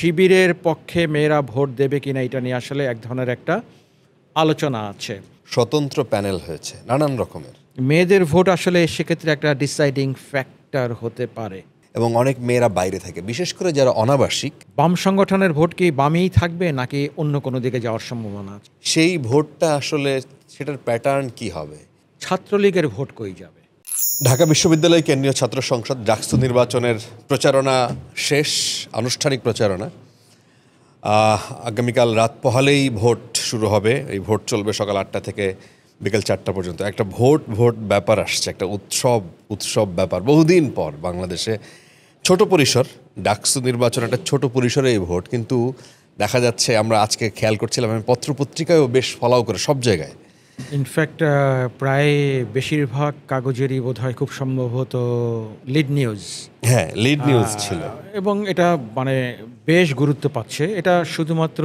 শিবিরের পক্ষে মেয়েরা ভোট দেবে কিনা এটা নিয়ে আসলে এক ধরনের একটা আলোচনা আছে। স্বতন্ত্র প্যানেল হয়েছে নানান রকমের, মেয়েদের ভোট আসলে সেক্ষেত্রে একটা ডিসাইডিং ফ্যাক্টর হতে পারে। এবং অনেক মেয়েরা বাইরে থাকে, বিশেষ করে যারা অনাবাসিক। বাম সংগঠনের ভোট কি বামেই থাকবে নাকি অন্য কোনো দিকে যাওয়ার সম্ভাবনা আছে? সেই ভোটটা আসলে সেটার প্যাটার্ন কি হবে? ছাত্রলীগের ভোট কই যাবে? ঢাকা বিশ্ববিদ্যালয় কেন্দ্রীয় ছাত্র সংসদ ডাকসু নির্বাচনের প্রচারণা শেষ, আনুষ্ঠানিক প্রচারণা। আগামীকাল রাত পোহালেই ভোট শুরু হবে। এই ভোট চলবে সকাল 8টা থেকে বিকেল 4টা পর্যন্ত। একটা ভোট ব্যাপার আসছে, একটা উৎসব ব্যাপার বহুদিন পর বাংলাদেশে। ছোট পরিসর ডাকসু নির্বাচন, একটা ছোট পরিসরে এই ভোট, কিন্তু দেখা যাচ্ছে আমরা আজকে খেয়াল করছিলাম, আমি পত্রপত্রিকায়ও বেশ ফলাও করে সব জায়গায়। ইনফ্যাক্ট প্রায় বেশিরভাগ কাগজেরই বোধহয় খুব সম্ভবত লিড নিউজ। হ্যাঁ, লিড নিউজ ছিল এবং এটা মানে বেশ গুরুত্ব পাচ্ছে। এটা শুধুমাত্র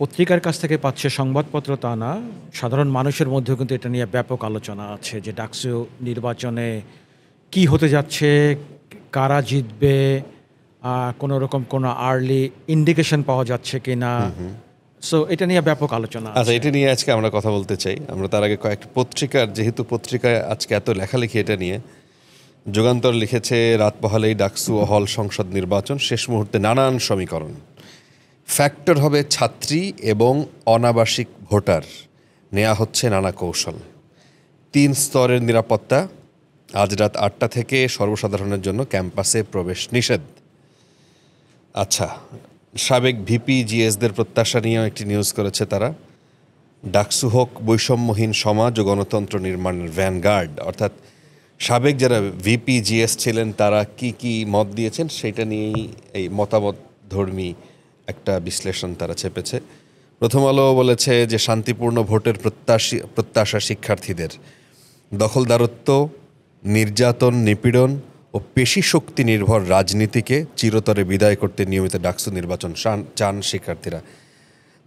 পত্রিকার কাছ থেকে পাচ্ছে সংবাদপত্র তা না, সাধারণ মানুষের মধ্যেও কিন্তু এটা নিয়ে ব্যাপক আলোচনা আছে যে ডাকসু নির্বাচনে কি হতে যাচ্ছে, কারা জিতবে, কোনো রকম কোনো আর্লি ইন্ডিকেশন পাওয়া যাচ্ছে কিনা। সো এটা নিয়ে ব্যাপক আলোচনা আছে। আচ্ছা, এটা নিয়ে আজকে আমরা কথা বলতে চাই। আমরা তার আগে কয়েকটা পত্রিকার, যেহেতু পত্রিকায় আজকে এত লেখালেখি এটা নিয়ে, যুগান্তর লিখেছে রাত পোহালেই ডাকসু ও হল সংসদ নির্বাচন, শেষ মুহূর্তে নানান সমীকরণ, ফ্যাক্টর হবে ছাত্রী এবং অনাবাসিক ভোটার, নেওয়া হচ্ছে নানা কৌশল, 3 স্তরের নিরাপত্তা, আজ রাত 8টা থেকে সর্বসাধারণের জন্য ক্যাম্পাসে প্রবেশ নিষেধ। আচ্ছা, সাবেক ভিপি জিএসদের প্রত্যাশা নিয়েও একটি নিউজ করেছে তারা। ডাকসু হোক বৈষম্যহীন সমাজ ও গণতন্ত্র নির্মাণের ভ্যানগার্ড, অর্থাৎ সাবেক যারা ভিপি জিএস ছিলেন তারা কি মত দিয়েছেন সেটা নিয়েই এই মতামত ধর্মী একটা বিশ্লেষণ তারা চেপেছে। প্রথম আলো বলেছে যে শান্তিপূর্ণ ভোটের প্রত্যাশা শিক্ষার্থীদের, দখলদারত্ব, নির্যাতন, নিপীড়ন ও পেশি শক্তি নির্ভর রাজনীতিকে চিরতরে বিদায় করতে নিয়মিত ডাকসু নির্বাচন চান শিক্ষার্থীরা।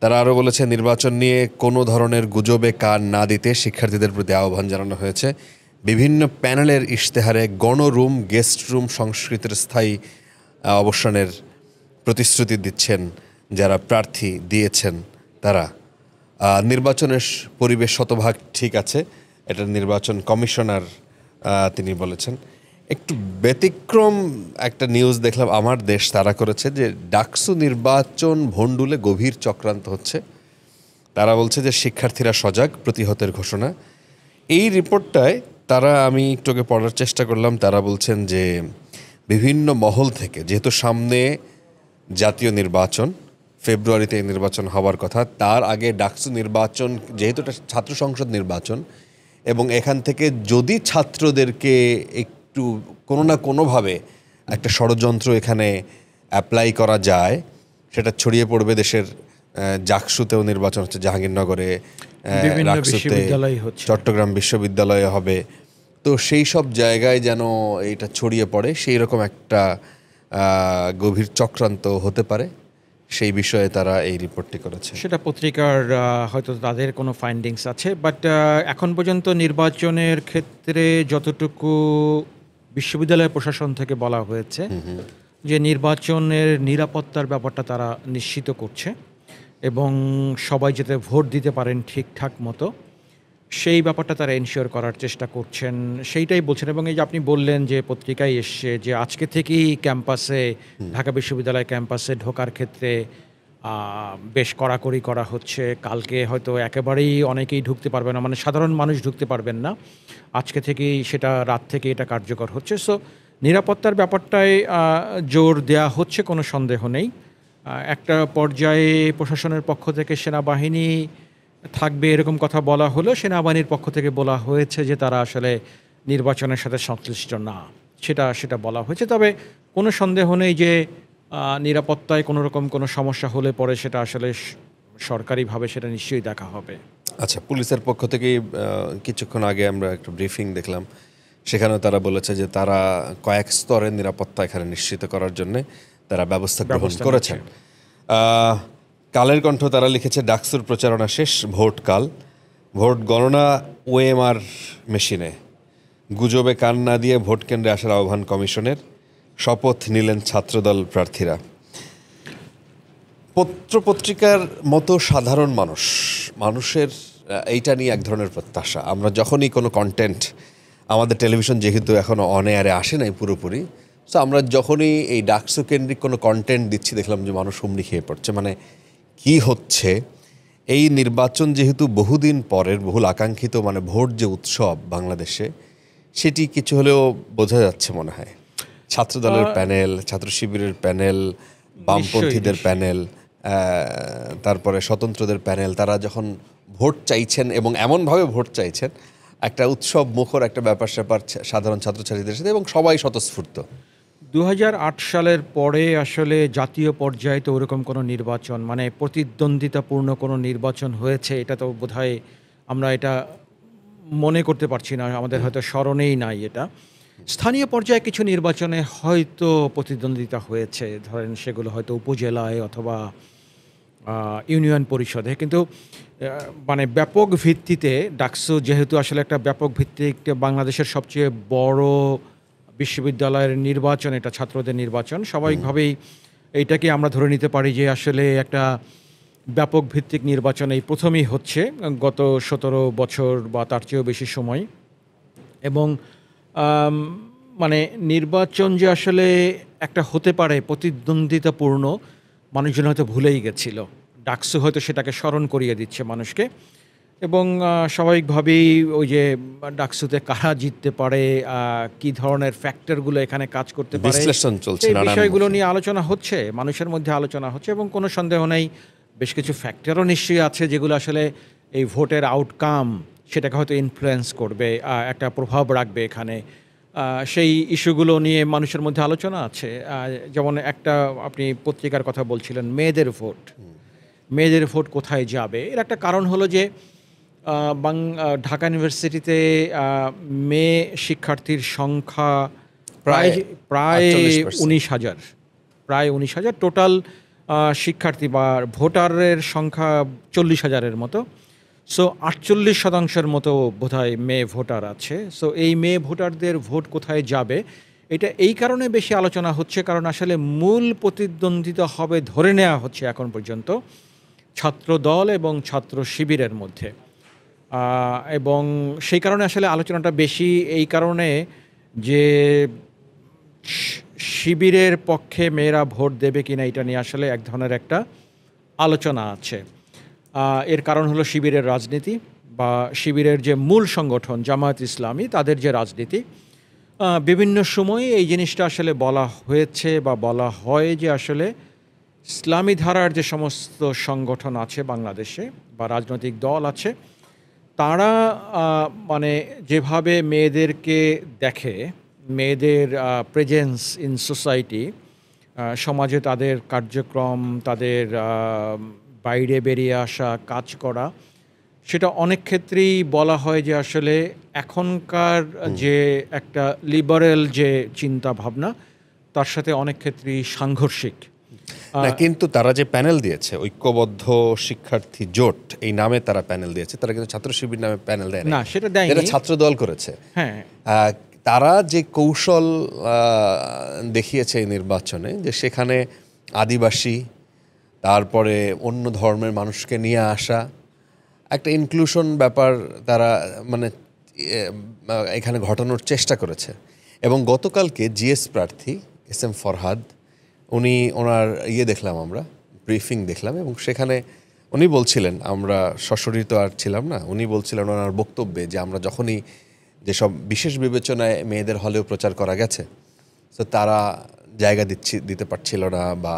তারা আরও বলেছে নির্বাচন নিয়ে কোনো ধরনের গুজবে কান না দিতে শিক্ষার্থীদের প্রতি আহ্বান জানানো হয়েছে। বিভিন্ন প্যানেলের ইশতেহারে গণরুম, গেস্ট রুম সংস্কৃতির স্থায়ী অবসানের প্রতিশ্রুতি দিচ্ছেন যারা প্রার্থী দিয়েছেন তারা। নির্বাচনের পরিবেশ শতভাগ ঠিক আছে, এটা নির্বাচন কমিশনার তিনি বলেছেন। একটু ব্যতিক্রম একটা নিউজ দেখলাম আমার দেশ, তারা করেছে যে ডাকসু নির্বাচন ভণ্ডুলে গভীর চক্রান্ত হচ্ছে। তারা বলছে যে শিক্ষার্থীরা সজাগ, প্রতিহতের ঘোষণা। এই রিপোর্টটায় তারা, আমি একটুকে পড়ার চেষ্টা করলাম, তারা বলছেন যে বিভিন্ন মহল থেকে, যেহেতু সামনে জাতীয় নির্বাচন, ফেব্রুয়ারিতে এই নির্বাচন হওয়ার কথা, তার আগে ডাকসু নির্বাচন যেহেতু এটা ছাত্র সংসদ নির্বাচন, এবং এখান থেকে যদি ছাত্রদেরকে একটু কোনো না কোনোভাবে একটা ষড়যন্ত্র এখানে অ্যাপ্লাই করা যায়, সেটা ছড়িয়ে পড়বে দেশের। জাকসুতেও নির্বাচন হচ্ছে, জাহাঙ্গীরনগরে, রাকসুতে, চট্টগ্রাম বিশ্ববিদ্যালয়ে হবে। তো সেই সব জায়গায় যেন এটা ছড়িয়ে পড়ে, সেই রকম একটা গভীর চক্রান্ত হতে পারে, সেই বিষয়ে তারা এই রিপোর্টটি করেছে। সেটা পত্রিকার হয়তো তাদের কোনো ফাইন্ডিংস আছে, বাট এখন পর্যন্ত নির্বাচনের ক্ষেত্রে যতটুকু বিশ্ববিদ্যালয় প্রশাসন থেকে বলা হয়েছে যে নির্বাচনের নিরাপত্তার ব্যাপারটা তারা নিশ্চিত করছে এবং সবাই যাতে ভোট দিতে পারেন ঠিকঠাক মতো, সেই ব্যাপারটা তারা এনশিওর করার চেষ্টা করছেন, সেইটাই বলছেন। এবং এই যে আপনি বললেন যে পত্রিকায় এসছে যে আজকে থেকেই ক্যাম্পাসে, ঢাকা বিশ্ববিদ্যালয় ক্যাম্পাসে ঢোকার ক্ষেত্রে বেশ কড়াকড়ি করা হচ্ছে। কালকে হয়তো একেবারেই অনেকেই ঢুকতে পারবে না, মানে সাধারণ মানুষ ঢুকতে পারবেন না। আজকে থেকেই সেটা, রাত থেকে এটা কার্যকর হচ্ছে। সো নিরাপত্তার ব্যাপারটায় জোর দেয়া হচ্ছে, কোনো সন্দেহ নেই। একটা পর্যায়ে প্রশাসনের পক্ষ থেকে সেনাবাহিনী থাকবে এরকম কথা বলা হলো, সেনাবাহিনীর পক্ষ থেকে বলা হয়েছে যে তারা আসলে নির্বাচনের সাথে সংশ্লিষ্ট না, সেটা বলা হয়েছে। তবে কোনো সন্দেহ নেই যে নিরাপত্তায় কোনো রকম কোনো সমস্যা হলে পরে সেটা আসলে সরকারিভাবে সেটা নিশ্চয়ই দেখা হবে। আচ্ছা, পুলিশের পক্ষ থেকে কিছুক্ষণ আগে আমরা একটা ব্রিফিং দেখলাম, সেখানেও তারা বলেছে যে তারা কয়েক স্তরের নিরাপত্তা এখানে নিশ্চিত করার জন্য তারা ব্যবস্থা গ্রহণ করেছেন। কালের কণ্ঠ তারা লিখেছে ডাকসুর প্রচারণা শেষ, ভোট কাল, ভোট গণনা ওএমআর মেশিনে, গুজবে কান না দিয়ে ভোট কেন্দ্রে আসার আহ্বান কমিশনের, শপথ নিলেন ছাত্রদল প্রার্থীরা। পত্রপত্রিকার মতো সাধারণ মানুষের এইটা নিয়ে এক ধরনের প্রত্যাশা। আমরা যখনই কোনো কন্টেন্ট, আমাদের টেলিভিশন যেহেতু এখনও অন এয়ারে আসে নাই পুরোপুরি, সো আমরা যখনই এই ডাকসু কেন্দ্রিক কোনো কন্টেন্ট দিচ্ছি দেখলাম যে মানুষ হুমড়ি খেয়ে পড়ছে। মানে কি হচ্ছে, এই নির্বাচন যেহেতু বহুদিন পরের, বহুল আকাঙ্ক্ষিত, মানে ভোট যে উৎসব বাংলাদেশে, সেটি কিছু হলেও বোঝা যাচ্ছে মনে হয়। ছাত্রদলের প্যানেল, ছাত্র শিবিরের প্যানেল, বামপন্থীদের প্যানেল, তারপরে স্বতন্ত্রদের প্যানেল, তারা যখন ভোট চাইছেন এবং এমনভাবে ভোট চাইছেন, একটা উৎসব মুখর একটা ব্যাপার স্যাপার সাধারণ ছাত্রছাত্রীদের সাথে, এবং সবাই স্বতঃস্ফূর্ত। 2008 সালের পরে আসলে জাতীয় পর্যায়ে তো ওরকম কোনো নির্বাচন, মানে প্রতিদ্বন্দ্বিতাপূর্ণ কোনো নির্বাচন হয়েছে এটা তো বোধহয় আমরা এটা মনে করতে পারছি না, আমাদের হয়তো স্মরণেই নাই এটা। স্থানীয় পর্যায়ে কিছু নির্বাচনে হয়তো প্রতিদ্বন্দ্বিতা হয়েছে, ধরেন সেগুলো হয়তো উপজেলায় অথবা ইউনিয়ন পরিষদে, কিন্তু মানে ব্যাপক ভিত্তিতে ডাকসু যেহেতু আসলে একটা ব্যাপক ভিত্তিক বাংলাদেশের সবচেয়ে বড় বিশ্ববিদ্যালয়ের নির্বাচন, এটা ছাত্রদের নির্বাচন, স্বাভাবিকভাবেই এইটাকে আমরা ধরে নিতে পারি যে আসলে একটা ব্যাপক ভিত্তিক নির্বাচন এই প্রথমেই হচ্ছে গত 17 বছর বা তার চেয়েও বেশি সময়। এবং মানে নির্বাচন যে আসলে একটা হতে পারে প্রতিদ্বন্দ্বিতাপূর্ণ, মানুষজন হয়তো ভুলেই গেছিল। ডাকসু হয়তো সেটাকে স্মরণ করিয়ে দিচ্ছে মানুষকে। এবং স্বাভাবিকভাবেই ওই যে ডাকসুতে কারা জিততে পারে, কি ধরনের ফ্যাক্টরগুলো এখানে কাজ করতে পারে, বিশ্লেষণ চলছে, এই বিষয়গুলো নিয়ে আলোচনা হচ্ছে, মানুষের মধ্যে আলোচনা হচ্ছে। এবং কোনো সন্দেহ নেই বেশ কিছু ফ্যাক্টরও নিশ্চয়ই আছে যেগুলো আসলে এই ভোটের আউটকাম সেটাকে হয়তো ইনফ্লুয়েন্স করবে, একটা প্রভাব রাখবে এখানে। সেই ইস্যুগুলো নিয়ে মানুষের মধ্যে আলোচনা আছে। যেমন একটা আপনি পত্রিকার কথা বলছিলেন, মেয়েদের ভোট কোথায় যাবে, এর একটা কারণ হলো যে ঢাকা ইউনিভার্সিটিতে মেয়ে শিক্ষার্থীর সংখ্যা প্রায় 19,000 টোটাল শিক্ষার্থী বা ভোটারের সংখ্যা 40,000-এর মতো। সো 48% মতো বোধহয় মেয়ে ভোটার আছে। সো এই মেয়ে ভোটারদের ভোট কোথায় যাবে এটা এই কারণে বেশি আলোচনা হচ্ছে, কারণ আসলে মূল প্রতিদ্বন্দ্বিতা হবে ধরে নেওয়া হচ্ছে এখন পর্যন্ত ছাত্র দল এবং ছাত্র শিবিরের মধ্যে। এবং সেই কারণে আসলে আলোচনাটা বেশি, এই কারণে যে শিবিরের পক্ষে মেয়েরা ভোট দেবে কিনা এটা নিয়ে আসলে এক ধরনের একটা আলোচনা আছে। এর কারণ হলো শিবিরের রাজনীতি বা শিবিরের যে মূল সংগঠন জামায়াত ইসলামী, তাদের যে রাজনীতি। বিভিন্ন সময়ে এই জিনিসটা আসলে বলা হয়েছে বা বলা হয় যে আসলে ইসলামী ধারার যে সমস্ত সংগঠন আছে বাংলাদেশে বা রাজনৈতিক দল আছে, তারা মানে যেভাবে মেয়েদেরকে দেখে, মেয়েদের প্রেজেন্স ইন সোসাইটি, সমাজে তাদের কার্যক্রম, তাদের বাইরে বেরিয়ে আসা, কাজ করা, সেটা অনেক ক্ষেত্রেই বলা হয় যে আসলে এখনকার যে একটা লিবারেল যে চিন্তা ভাবনা, তার সাথে অনেক ক্ষেত্রেই সাংঘর্ষিক। না, কিন্তু তারা যে প্যানেল দিয়েছে, ঐক্যবদ্ধ শিক্ষার্থী জোট এই নামে তারা প্যানেল দিয়েছে, তারা কিন্তু ছাত্র শিবির নামে প্যানেল দেয় না, সেটা দেয়নি, এটা ছাত্র দল করেছে। হ্যাঁ, তারা যে কৌশল দেখিয়েছে এই নির্বাচনে, যে সেখানে আদিবাসী, তারপরে অন্য ধর্মের মানুষকে নিয়ে আসা, একটা ইনক্লুশন ব্যাপার তারা মানে এখানে ঘটানোর চেষ্টা করেছে। এবং গতকালকে জিএস প্রার্থী SM ফরহাদ, ওনার দেখলাম, আমরা ব্রিফিং দেখলাম, এবং সেখানে উনি বলছিলেন, আমরা সশরীর তো আর ছিলাম না, উনি বলছিলেন ওনার বক্তব্যে যে আমরা যখনই যেসব বিশেষ বিবেচনায় মেয়েদের হলেও প্রচার করা গেছে, তো তারা জায়গা দিতে পারছিল না, বা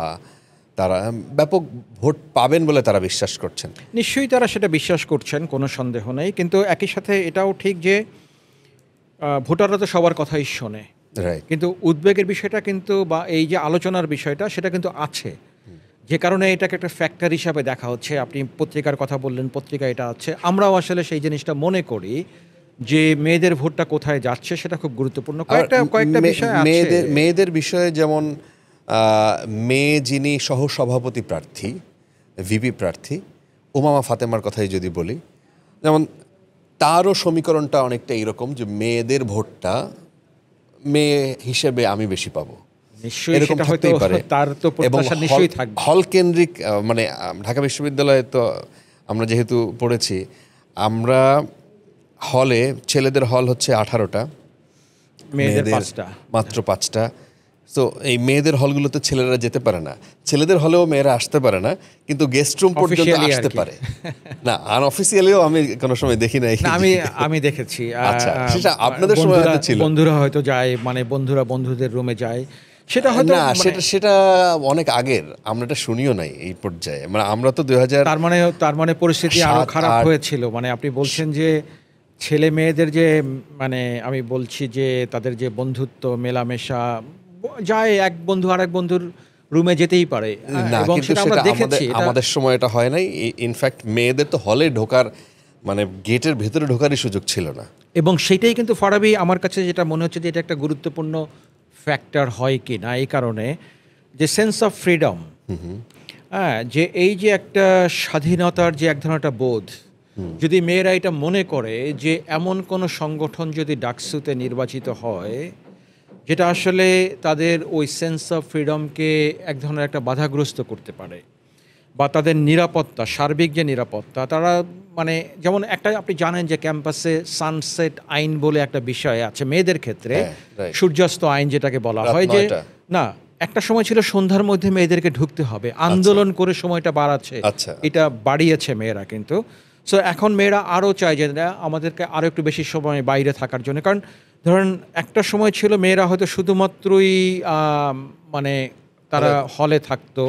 তারা ব্যাপক ভোট পাবেন বলে তারা বিশ্বাস করছেন। নিশ্চয়ই তারা সেটা বিশ্বাস করছেন, কোনো সন্দেহ নেই। কিন্তু একই সাথে এটাও ঠিক যে ভোটাররা তো সবার কথাই শোনে, কিন্তু উদ্বেগের বিষয়টা কিন্তু বা এই যে আলোচনার বিষয়টা সেটা কিন্তু আছে, যে কারণে এটাকে একটা ফ্যাক্টর হিসাবে দেখা হচ্ছে। আপনি পত্রিকার কথা বললেন, পত্রিকা এটা আছে, আমরাও আসলে সেই জিনিসটা মনে করি যে মেয়েদের ভোটটা কোথায় যাচ্ছে সেটা খুব গুরুত্বপূর্ণ। কয়েকটা বিষয় আছে মেয়েদের বিষয়ে, যেমন মেয়ে যিনি সহসভাপতি প্রার্থী, ভিপি প্রার্থী উমামা ফাতেমার কথাই যদি বলি, যেমন তারও সমীকরণটা অনেকটা এরকম যে মেয়েদের ভোটটা মেয়ে হিসেবে আমি বেশি পাবো, নিশ্চয়ই এরকম সেটা হয়তো থাকতেই পারে। তার তো এবং প্রত্যাশা নিশ্চয়ই থাকবে। হল কেন্দ্রিক মানে ঢাকা বিশ্ববিদ্যালয়ে তো আমরা যেহেতু পড়েছি, আমরা হলে ছেলেদের হল হচ্ছে 18টা, মেয়েদের 5টা। মাত্র 5টা। তো এই মেয়েদের হলগুলোতে ছেলেরা যেতে পারে না, ছেলেদের হলেও মেয়েরা আসতে পারে না, কিন্তু গেস্ট রুম পর্যন্ত Officially আর আসতে কি। পারে না। আনঅফিসিয়ালিও আমি কোনো সময় দেখি নাই। না, আমি দেখেছি। আচ্ছা, সেটা আপনাদের সময় হয়তো ছিল। বন্ধুরা হয়তো যায়, মানে বন্ধুরা বন্ধুদের রুমে যায়, সেটা হয়তো না, মানে সেটা অনেক আগের, আমরা এটা শুনিও নাই এই পর্যায়ে। মানে আমরা তো 2000 তার মানে পরিস্থিতি আরো 7, খারাপ 8 হয়েছিল। মানে আপনি বলছেন যে ছেলে মেয়েদের যে মানে আমি বলছি যে তাদের যে বন্ধুত্ব মেলামেশা যায়, এক বন্ধু আরেক বন্ধুর রুমে যেতেই পারে, না, এবং কিন্তু সেটা আমরা সেটা দেখেছি। এটা আমাদের সময় এটা হয় নাই। ইনফ্যাক্ট মেয়েদের তো হলে ঢোকার, মানে গেটের ভেতরে ঢোকারই সুযোগ ছিল না। এবং সেটাই কিন্তু ফারাবি আমার কাছে যেটা মনে হচ্ছে যে এটা একটা গুরুত্বপূর্ণ ফ্যাক্টর হয় কি না, এই কারণে যে সেন্স অফ ফ্রিডম, হ্যাঁ, যে এই যে একটা স্বাধীনতার যে এক ধরনের একটা বোধ, যদি মেয়েরা এটা মনে করে যে এমন কোনো সংগঠন যদি ডাকসুতে নির্বাচিত হয় যেটা আসলে তাদের ওই সেন্স অফ ফ্রিডমকে এক ধরনের একটা বাধাগ্রস্ত করতে পারে, বা তাদের নিরাপত্তা, সার্বিক যে নিরাপত্তা, তারা মানে যেমন একটা আপনি জানেন যে ক্যাম্পাসে সানসেট আইন বলে একটা বিষয় আছে মেয়েদের ক্ষেত্রে, হ্যাঁ, right. সূর্যাস্ত আইন যেটাকে বলা রাত হয়, যে 9টা। না, একটা সময় ছিল সন্ধ্যার মধ্যে মেয়েদেরকে ঢুকতে হবে, আন্দোলন করে সময়টা বাড়াচ্ছে, আচ্ছা। এটা বাড়িয়েছে মেয়েরা কিন্তু। সো এখন মেয়েরা আরও চায় যে না, আমাদেরকে আরও একটু বেশি সময় বাইরে থাকার জন্য, কারণ ধরেন একটা সময় ছিল মেয়েরা হয়তো শুধুমাত্রই মানে তারা হলে থাকতো,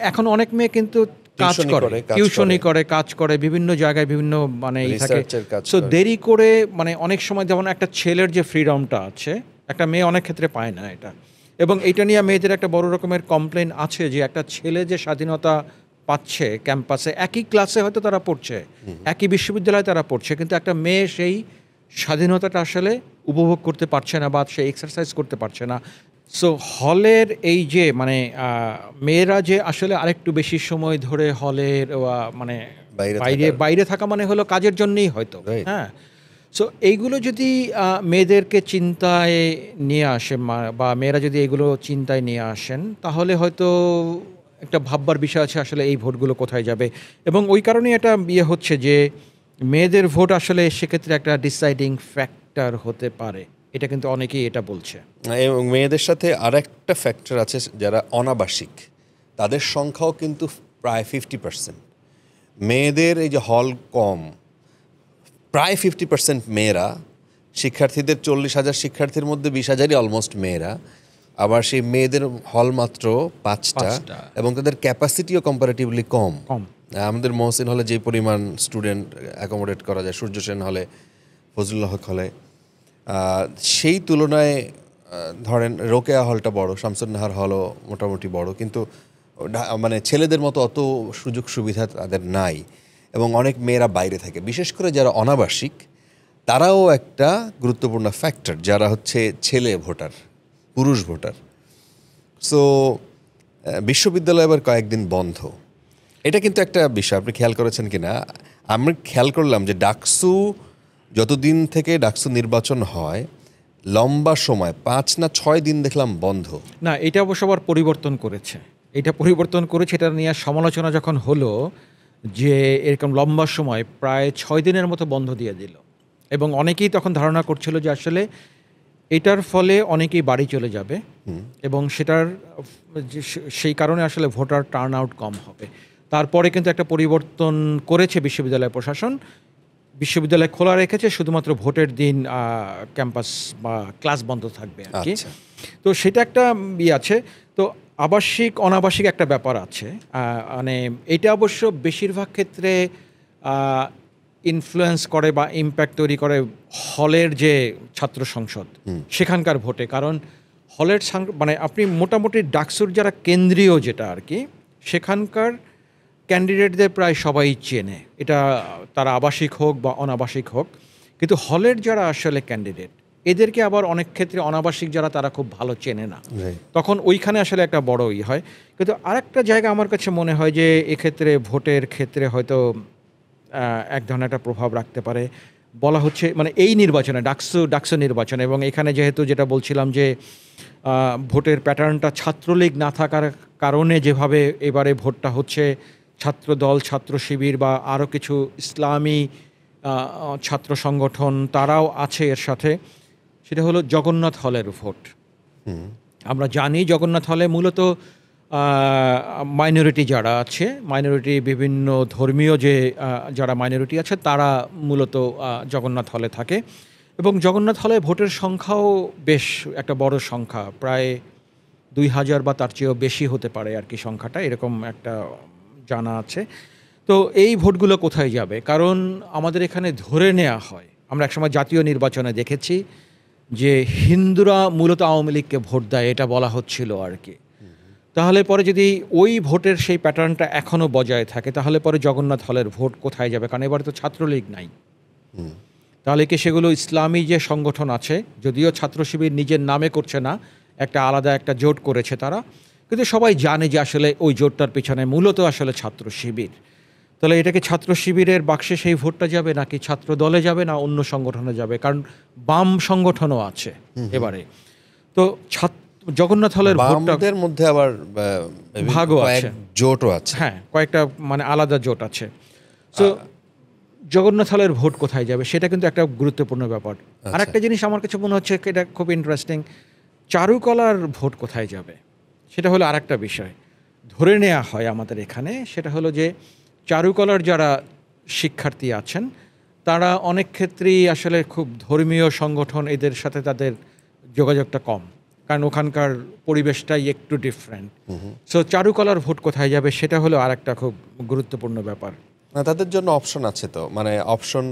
এখন অনেক মেয়ে কিন্তু কাজ টিউশনি করে, করে, কাজ টিউশনি করে। করে, কাজ করে, বিভিন্ন জায়গায় বিভিন্ন মানে ই থাকে। রিসার্চের কাজ সো করে। দেরি করে, মানে অনেক সময় যেমন একটা ছেলের যে ফ্রিডমটা আছে একটা মেয়ে অনেক ক্ষেত্রে পায় না এটা, এবং এটা নিয়ে মেয়েদের একটা বড় রকমের কমপ্লেন আছে যে একটা ছেলে যে স্বাধীনতা পাচ্ছে ক্যাম্পাসে, একই ক্লাসে হয়তো তারা পড়ছে, একই বিশ্ববিদ্যালয়ে তারা পড়ছে, কিন্তু একটা মেয়ে সেই স্বাধীনতাটা আসলে উপভোগ করতে পারছে না বা সে এক্সারসাইজ করতে পারছে না। সো হলের এই যে মানে মেয়েরা যে আসলে আরেকটু বেশি সময় ধরে হলের মানে বাইরে বাইরে থাকার- বাইরে থাকা মানে হলো কাজের জন্যই হয়তো, Right. হ্যাঁ। সো এইগুলো যদি মেয়েদেরকে চিন্তায় নিয়ে আসে, বা মেয়েরা যদি এগুলো চিন্তায় নিয়ে আসেন, তাহলে হয়তো একটা ভাববার বিষয় আছে আসলে এই ভোটগুলো কোথায় যাবে, এবং ওই কারণেই এটা ইয়ে হচ্ছে যে মেয়েদের ভোট আসলে সেক্ষেত্রে একটা ডিসাইডিং ফ্যাক্টর হতে পারে, এটা কিন্তু অনেকেই এটা বলছে। এবং মেয়েদের সাথে আরেকটা ফ্যাক্টর আছে, যারা অনাবাসিক তাদের সংখ্যাও কিন্তু প্রায় 50%। মেয়েদের এই যে হল কম, প্রায় 50% মেয়েরা, শিক্ষার্থীদের 40,000 শিক্ষার্থীর মধ্যে 20,000ই অলমোস্ট মেয়েরা। আবার সেই মেয়েদের হল মাত্র 5টা, এবং তাদের ক্যাপাসিটিও কম্পারেটিভলি কম। আমাদের মহসিন হলে যে পরিমাণ স্টুডেন্ট অ্যাকোমোডেট করা যায়, সূর্য সেন হলে, ফজলুল হক হলে, সেই তুলনায় ধরেন রোকেয়া হলটা বড়, শামসুন্নাহার হলও মোটামুটি বড়, কিন্তু মানে ছেলেদের মতো অত সুযোগ সুবিধা তাদের নাই, এবং অনেক মেয়েরা বাইরে থাকে। বিশেষ করে যারা অনাবাসিক তারাও একটা গুরুত্বপূর্ণ ফ্যাক্টর, যারা হচ্ছে ছেলে ভোটার, পুরুষ ভোটার। সো বিশ্ববিদ্যালয় এবার কয়েকদিন বন্ধ, এটা কিন্তু একটা বিষয় আপনি খেয়াল করেছেন কি না? আমি খেয়াল করলাম যে ডাকসু যতদিন থেকে ডাকসু নির্বাচন হয়, লম্বা সময় 5 না 6 দিন দেখলাম বন্ধ। না, এটা অবশ্য আবার পরিবর্তন করেছে, এটা নিয়ে সমালোচনা যখন হলো যে এরকম লম্বা সময় প্রায় 6 দিনের মতো বন্ধ দিয়ে দিল, এবং অনেকেই তখন ধারণা করছিল যে আসলে এটার ফলে অনেকেই বাড়ি চলে যাবে, এবং সেটার সেই কারণে আসলে ভোটার টার্ন আউট কম হবে। তারপরে কিন্তু একটা পরিবর্তন করেছে বিশ্ববিদ্যালয় প্রশাসন, বিশ্ববিদ্যালয় খোলা রেখেছে, শুধুমাত্র ভোটের দিন ক্যাম্পাস বা ক্লাস বন্ধ থাকবে আর কি। আচ্ছা। তো সেটা একটা আছে। তো আবাসিক অনাবাসিক একটা ব্যাপার আছে, মানে এটা অবশ্য বেশিরভাগ ক্ষেত্রে ইনফ্লুয়েন্স করে বা ইম্প্যাক্ট তৈরি করে হলের যে ছাত্র সংসদ সেখানকার ভোটে, কারণ হলের মানে আপনি মোটামুটি ডাকসুর যারা কেন্দ্রীয় যেটা আর কি, সেখানকার ক্যান্ডিডেটদের প্রায় সবাই চেনে, এটা তারা আবাসিক হোক বা অনাবাসিক হোক, কিন্তু হলের যারা আসলে ক্যান্ডিডেট এদেরকে আবার অনেক ক্ষেত্রে অনাবাসিক যারা তারা খুব ভালো চেনে না, তখন ওইখানে আসলে একটা বড় হয়। কিন্তু আরেকটা জায়গা আমার কাছে মনে হয় যে এক্ষেত্রে ভোটের ক্ষেত্রে হয়তো এক ধরনের একটা প্রভাব রাখতে পারে, বলা হচ্ছে মানে এই নির্বাচনে ডাকসু নির্বাচনে, এবং এখানে যেহেতু যেটা বলছিলাম যে ভোটের প্যাটার্নটা ছাত্রলীগ না থাকার কারণে যেভাবে এবারে ভোটটা হচ্ছে, ছাত্রদল, ছাত্র শিবির বা আরও কিছু ইসলামী ছাত্র সংগঠন তারাও আছে এর সাথে, সেটা হলো জগন্নাথ হলের ভোট। আমরা জানি জগন্নাথ হলে মূলত মাইনরিটি যারা আছে, মাইনরিটি বিভিন্ন ধর্মীয় যে যারা মাইনরিটি আছে তারা মূলত জগন্নাথ হলে থাকে, এবং জগন্নাথ হলে ভোটের সংখ্যাও বেশ একটা বড় সংখ্যা, প্রায় 2000 বা তার চেয়েও বেশি হতে পারে আর কি সংখ্যাটা, এরকম একটা জানা আছে। তো এই ভোটগুলো কোথায় যাবে? কারণ আমাদের এখানে ধরে নেওয়া হয়, আমরা একসময় জাতীয় নির্বাচনে দেখেছি যে হিন্দুরা মূলত আওয়ামী লীগকে ভোট দেয়, এটা বলা হচ্ছিল আর কি। তাহলে পরে যদি ওই ভোটের সেই প্যাটার্নটা এখনও বজায় থাকে, তাহলে পরে জগন্নাথ হলের ভোট কোথায় যাবে? কারণ এবারে তো ছাত্রলীগ নাই। তাহলে কি সেগুলো ইসলামী যে সংগঠন আছে, যদিও ছাত্র শিবির নিজের নামে করছে না, একটা আলাদা একটা জোট করেছে তারা, কিন্তু সবাই জানে যে আসলে ওই জোটটার পিছনে মূলত আসলে ছাত্র শিবির। তাহলে এটাকে ছাত্র শিবিরের বাক্সে সেই ভোটটা যাবে, নাকি ছাত্র দলে যাবে, না অন্য সংগঠনে যাবে? কারণ বাম সংগঠনও আছে এবারে। তো জগন্নাথ হলের ভোটটার মধ্যে আবার ভাগও আছে, জোটও আছে, হ্যাঁ কয়েকটা মানে আলাদা জোট আছে। তো জগন্নাথ হলের ভোট কোথায় যাবে সেটা কিন্তু একটা গুরুত্বপূর্ণ ব্যাপার। আর একটা জিনিস আমার কাছে মনে হচ্ছে এটা খুব ইন্টারেস্টিং, চারুকলার ভোট কোথায় যাবে সেটা হলো আর একটা বিষয়। ধরে নেওয়া হয় আমাদের এখানে, সেটা হলো যে চারুকলার যারা শিক্ষার্থী আছেন তারা অনেক ক্ষেত্রেই আসলে খুব ধর্মীয় সংগঠন, এদের সাথে তাদের যোগাযোগটা কম, কারণ ওখানকার পরিবেশটাই একটু ডিফারেন্ট। সো চারুকলার ভোট কোথায় যাবে সেটা হলো আর একটা খুব গুরুত্বপূর্ণ ব্যাপার। না, তাদের জন্য অপশন আছে তো, মানে অপশন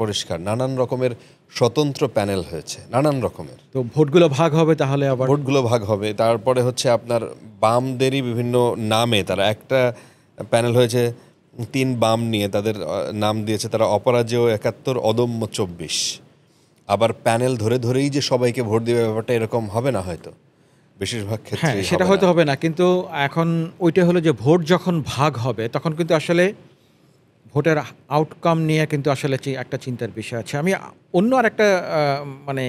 পরিষ্কার, নানান রকমের স্বতন্ত্র প্যানেল হয়েছে, নানান রকমের। তো ভোটগুলো ভাগ হবে, তাহলে আবার ভোটগুলো ভাগ হবে। তারপরে হচ্ছে আপনার বামদেরই বিভিন্ন নামে তারা একটা প্যানেল হয়েছে, 3 বাম নিয়ে তাদের নাম দিয়েছে তারা অপরাজেয় 71, অদম্য 24। আবার প্যানেল ধরে ধরেই যে সবাইকে ভোট দেবে ব্যাপারটা এরকম হবে না হয়তো, বেশিরভাগ ক্ষেত্রে সেটা হয়তো হবে না। কিন্তু এখন ওইটা হলো যে ভোট যখন ভাগ হবে তখন কিন্তু আসলে ভোটের আউটকাম নিয়ে কিন্তু আসলে একটা চিন্তার বিষয় আছে। আমি অন্য আরেকটা মানে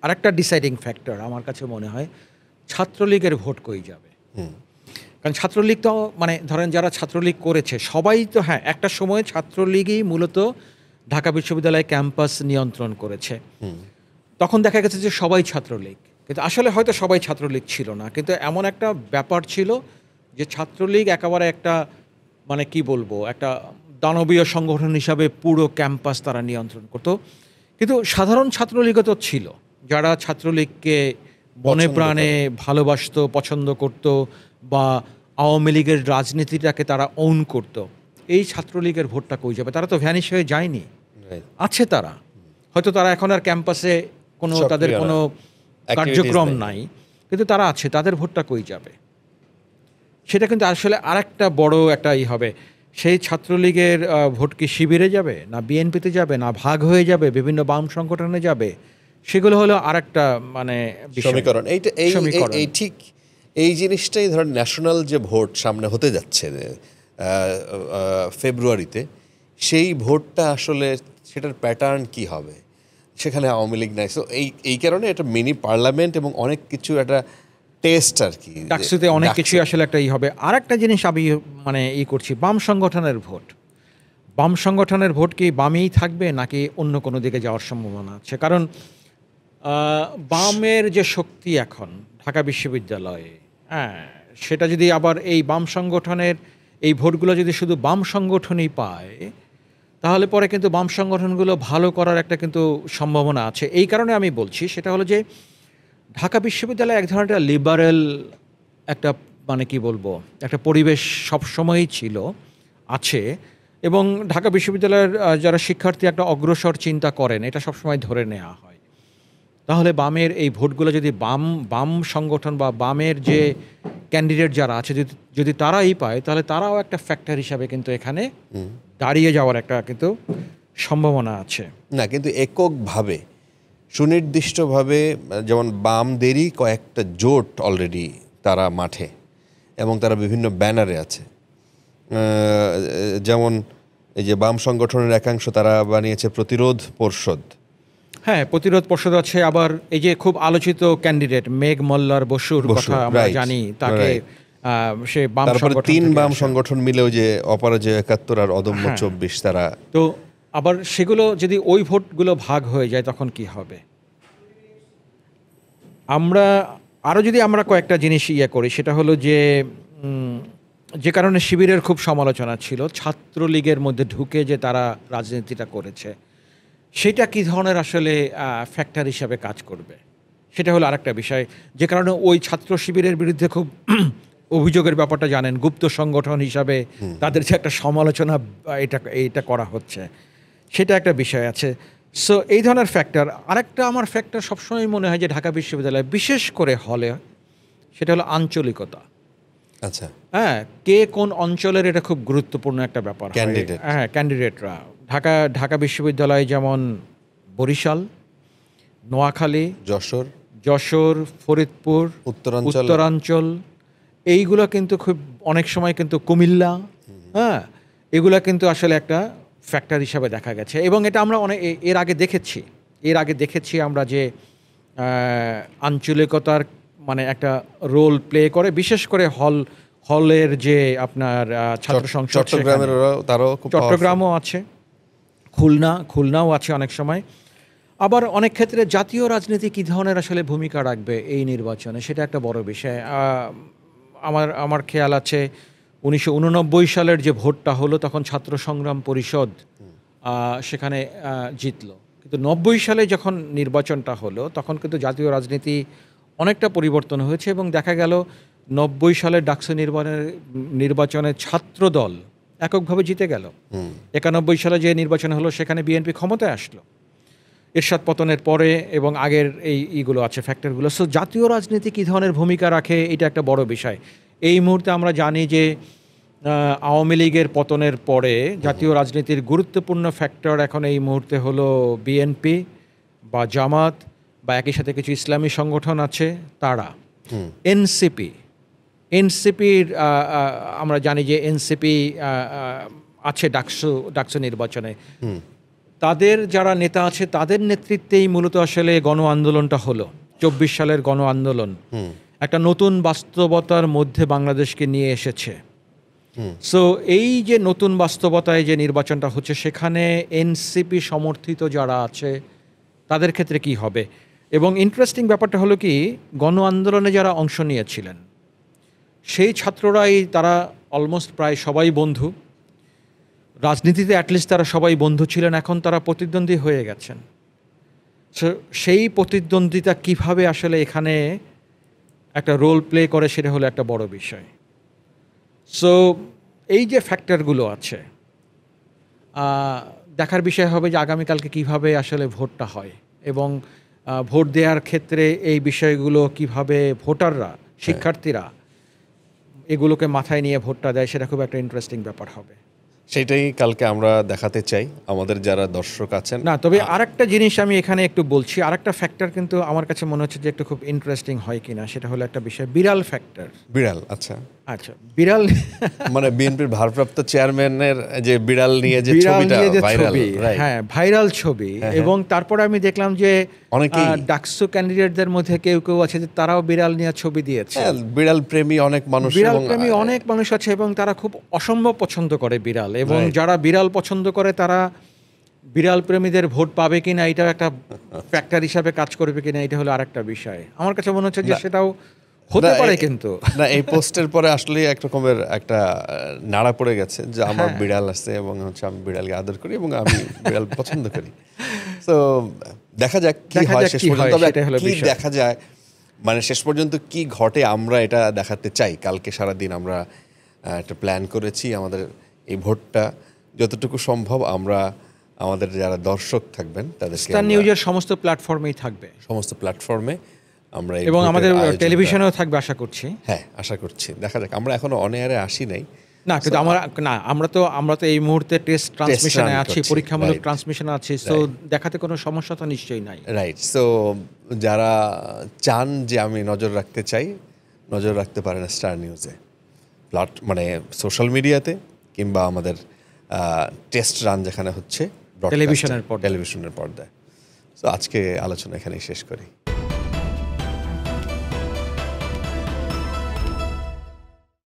আরেকটা ডিসাইডিং ফ্যাক্টর আমার কাছে মনে হয়, ছাত্রলীগের ভোট কই যাবে। কারণ ছাত্রলীগ তো মানে ধরেন যারা ছাত্রলীগ করেছে সবাই তো, হ্যাঁ একটা সময় ছাত্রলীগই মূলত ঢাকা বিশ্ববিদ্যালয়ে ক্যাম্পাস নিয়ন্ত্রণ করেছে। তখন দেখা গেছে যে সবাই ছাত্রলীগ, কিন্তু আসলে হয়তো সবাই ছাত্রলীগ ছিল না, কিন্তু এমন একটা ব্যাপার ছিল যে ছাত্রলীগ একেবারে একটা মানে কি বলবো, একটা দানবীয় সংগঠন হিসাবে পুরো ক্যাম্পাস তারা নিয়ন্ত্রণ করতো। কিন্তু সাধারণ ছাত্রলীগও তো ছিল, যারা ছাত্রলীগকে মনে প্রাণে ভালোবাসতো, পছন্দ করত, বা আওয়ামী লীগের রাজনীতিটাকে তারা ওন করত। এই ছাত্রলীগের ভোটটা কই যাবে? তারা তো ভ্যানিশ হয়ে যায়নি, আছে তারা। হয়তো তারা এখন আর ক্যাম্পাসে কোনো তাদের কোনো কার্যক্রম নাই, কিন্তু তারা আছে, তাদের ভোটটা কই যাবে? সেটা কিন্তু আসলে আরেকটা বড় একটা হবে। সেই ছাত্রলীগের ভোট কি শিবিরে যাবে, না বিএনপিতে যাবে, না ভাগ হয়ে যাবে বিভিন্ন বাম সংগঠনে যাবে? সেগুলো হলো আরেকটা মানে সমীকরণ। এই ঠিক এই জিনিসটাই ধরেন ন্যাশনাল যে ভোট সামনে হতে যাচ্ছে ফেব্রুয়ারিতে, সেই ভোটটা আসলে সেটার প্যাটার্ন কি হবে, সেখানে আওয়ামী লীগ নাই। সো এই কারণে এটা মিনি পার্লামেন্ট এবং অনেক কিছু একটা টেস্ট আর কি, ডাকসুতে অনেক কিছু আসলে একটা হবে। আর একটা জিনিস আমি মানে করছি, বাম সংগঠনের ভোট। বাম সংগঠনের ভোট কি বামেই থাকবে, নাকি অন্য কোনো দিকে যাওয়ার সম্ভাবনা আছে? কারণ বামের যে শক্তি এখন ঢাকা বিশ্ববিদ্যালয়ে, হ্যাঁ, সেটা যদি আবার এই বাম সংগঠনের এই ভোটগুলো যদি শুধু বাম সংগঠনই পায়, তাহলে পরে কিন্তু বাম সংগঠনগুলো ভালো করার একটা কিন্তু সম্ভাবনা আছে। এই কারণে আমি বলছি, সেটা হলো যে ঢাকা বিশ্ববিদ্যালয়ে এক ধরনের লিবারেল একটা মানে কি বলবো, একটা পরিবেশ সবসময়ই ছিল, আছে, এবং ঢাকা বিশ্ববিদ্যালয়ের যারা শিক্ষার্থী একটা অগ্রসর চিন্তা করেন, এটা সবসময় ধরে নেওয়া হয়। তাহলে বামের এই ভোটগুলো যদি বাম সংগঠন বা বামের যে ক্যান্ডিডেট যারা আছে যদি তারাই পায়, তাহলে তারাও একটা ফ্যাক্টর হিসাবে কিন্তু এখানে দাঁড়িয়ে যাওয়ার একটা কিন্তু সম্ভাবনা আছে। না, কিন্তু এককভাবে সুনির্দিষ্টভাবে যেমন বামদেরই কয়েকটা জোট অলরেডি তারা মাঠে, এবং তারা বিভিন্ন ব্যানারে আছে। যেমন এই যে বাম সংগঠনের একাংশ তারা বানিয়েছে প্রতিরোধ পর্ষদ। হ্যাঁ, প্রতিরোধ পর্ষদ আছে। আবার এই যে খুব আলোচিত ক্যান্ডিডেট মেঘ মল্লার বসুর কথা আমরা জানি, তাকে সে বাম তারপরে সংগঠন 3 থেকে বাম আসে। সংগঠন মিলেও যে অপরাজয় 71 আর অদম্য 24 তারা। তো আবার সেগুলো যদি ওই ভোটগুলো ভাগ হয়ে যায় তখন কি হবে? আমরা আরও যদি আমরা কয়েকটা জিনিস করি, সেটা হলো যে যে কারণে শিবিরের খুব সমালোচনা ছিল, ছাত্রলীগের মধ্যে ঢুকে যে তারা রাজনীতিটা করেছে, সেটা কী ধরনের আসলে ফ্যাক্টর হিসাবে কাজ করবে, সেটা হলো আরেকটা বিষয়। যে কারণে ওই ছাত্র শিবিরের বিরুদ্ধে খুব অভিযোগের ব্যাপারটা জানেন, গুপ্ত সংগঠন হিসাবে তাদের যে একটা সমালোচনা এটা করা হচ্ছে, সেটা একটা বিষয় আছে। সো এই ধরনের ফ্যাক্টর। আরেকটা আমার ফ্যাক্টর সবসময় মনে হয় যে ঢাকা বিশ্ববিদ্যালয়ে বিশেষ করে হলে, সেটা হলো আঞ্চলিকতা। আচ্ছা, হ্যাঁ, কে কোন অঞ্চলের, এটা খুব গুরুত্বপূর্ণ একটা ব্যাপার। ক্যান্ডিডেট, হ্যাঁ, ক্যান্ডিডেটরা ঢাকা বিশ্ববিদ্যালয়ে যেমন বরিশাল, নোয়াখালী, যশোর, ফরিদপুর, উত্তরাঞ্চল, এইগুলো কিন্তু খুব অনেক সময় কিন্তু কুমিল্লা, হ্যাঁ, এগুলো কিন্তু আসলে একটা ফ্যাক্টর হিসাবে দেখা গেছে। এবং এটা আমরা এর আগে দেখেছি আমরা যে আঞ্চলিকতার মানে একটা রোল প্লে করে, বিশেষ করে হলের যে আপনার ছাত্র সংসদ, চট্টগ্রামও আছে, খুলনাও আছে অনেক সময়। আবার অনেক ক্ষেত্রে জাতীয় রাজনীতি কী ধরনের আসলে ভূমিকা রাখবে এই নির্বাচনে, সেটা একটা বড় বিষয়। আমার খেয়াল আছে 1989 সালের যে ভোটটা হলো, তখন ছাত্র সংগ্রাম পরিষদ সেখানে জিতলো। কিন্তু 90 সালে যখন নির্বাচনটা হলো, তখন কিন্তু জাতীয় রাজনীতি অনেকটা পরিবর্তন হয়েছে এবং দেখা গেল 90 সালের ডাকসু নির্বাচনে ছাত্রদল এককভাবে জিতে গেল। 91 সালে যে নির্বাচন হলো, সেখানে বিএনপি ক্ষমতায় আসলো এরশাদ পতনের পরে, এবং আগের এইগুলো আছে ফ্যাক্টরগুলো। সো জাতীয় রাজনীতি কী ধরনের ভূমিকা রাখে, এটা একটা বড় বিষয়। এই মুহূর্তে আমরা জানি যে আওয়ামী লীগের পতনের পরে জাতীয় রাজনীতির গুরুত্বপূর্ণ ফ্যাক্টর এখন এই মুহূর্তে হলো বিএনপি বা জামাত, বা একই সাথে কিছু ইসলামী সংগঠন আছে তারা। এনসিপির আমরা জানি যে এনসিপি আছে ডাকসু নির্বাচনে। তাদের যারা নেতা আছে, তাদের নেতৃত্বেই মূলত আসলে গণ আন্দোলনটা হলো, 24 সালের গণ আন্দোলন একটা নতুন বাস্তবতার মধ্যে বাংলাদেশকে নিয়ে এসেছে। সো এই যে নতুন বাস্তবতায় যে নির্বাচনটা হচ্ছে, সেখানে এনসিপি সমর্থিত যারা আছে তাদের ক্ষেত্রে কি হবে। এবং ইন্টারেস্টিং ব্যাপারটা হলো কি, গণ আন্দোলনে যারা অংশ নিয়েছিলেন সেই ছাত্ররাই, তারা অলমোস্ট প্রায় সবাই বন্ধু, রাজনীতিতে অ্যাটলিস্ট তারা সবাই বন্ধু ছিলেন, এখন তারা প্রতিদ্বন্দ্বী হয়ে গেছেন। সেই প্রতিদ্বন্দ্বিতা কিভাবে আসলে এখানে একটা রোল প্লে করে, সেটা হলো একটা বড় বিষয়। সো এই যে ফ্যাক্টরগুলো আছে, দেখার বিষয় হবে যে আগামীকালকে কিভাবে আসলে ভোটটা হয়, এবং ভোট দেওয়ার ক্ষেত্রে এই বিষয়গুলো কিভাবে ভোটাররা, শিক্ষার্থীরা এগুলোকে মাথায় নিয়ে ভোটটা দেয়, সেটা খুব একটা ইন্টারেস্টিং ব্যাপার হবে। সেটাই কালকে আমরা দেখাতে চাই আমাদের যারা দর্শক আছেন। না, তবে আরেকটা জিনিস আমি এখানে একটু বলছি, আরেকটা ফ্যাক্টর কিন্তু আমার কাছে মনে হচ্ছে যে একটু খুব ইন্টারেস্টিং হয় কিনা, সেটা হলো একটা বিষয়, বিড়াল ফ্যাক্টর। বিড়াল, আচ্ছা, বিড়াল মানে বিএনপির ভারপ্রাপ্ত চেয়ারম্যানের যে বিড়াল নিয়ে যে ছবিটা ভাইরাল, হ্যাঁ, ভাইরাল ছবি। এবং তারপরে আমি দেখলাম যে ডাকসু ক্যান্ডিডেটদের মধ্যে কেউ কেউ আছে যে তারাও বিড়াল নিয়ে ছবি দিয়েছে। বিড়াল প্রেমী অনেক মানুষ আছে, এবং তারা খুব অসম্ভব পছন্দ করে বিড়াল, এবং যারা বিড়াল পছন্দ করে তারা বিড়াল প্রেমীদের ভোট পাবে কিনা, এটাও একটা ফ্যাক্টর হিসাবে কাজ করবে কিনা, এটা হলো আরেকটা বিষয়। আমার কাছে মনে হচ্ছে যে সেটাও হতে পারে। কিন্তু না, এই পোস্টের পরে আসলে এক রকমের একটা নাড়া পড়ে গেছে যে আমার বিড়াল আছে, এবং হচ্ছে আমি বিড়ালকে আদর করি এবং আমি বিড়াল পছন্দ করি। তো দেখা যাক কি হয় শেষ পর্যন্ত, কি দেখা যায়, মানে শেষ পর্যন্ত কি ঘটে, আমরা এটা দেখাতে চাই। কালকে সারাদিন আমরা একটা প্ল্যান করেছি, আমাদের এই ভোটটা যতটুকু সম্ভব আমরা আমাদের যারা দর্শক থাকবেন তাদেরকে, স্টার নিউজের সমস্ত প্ল্যাটফর্মেই থাকবে, সমস্ত প্ল্যাটফর্মে আমরা, এবং আমাদের টেলিভিশনেও থাকবে আশা করছি। হ্যাঁ, আশা করছি। দেখা যাক, আমরা এখনো অন এয়ারে আসি নাই না, কিন্তু আমরা তো এই মুহূর্তে টেস্ট ট্রান্সমিশনে আছি, পরীক্ষামূলক ট্রান্সমিশনে আছি। সো দেখাতে কোনো সমস্যা তো নিশ্চয়ই নাই। রাইট। সো যারা চান যে আমি নজর রাখতে চাই, নজর রাখতে পারেন স্টার নিউজে, মানে সোশ্যাল মিডিয়াতে, কিংবা আমাদের টেস্ট রান যেখানে হচ্ছে টেলিভিশনের পর্দায়। টেলিভিশনের পর্দায়। তো আজকে আলোচনা এখানেই শেষ করি।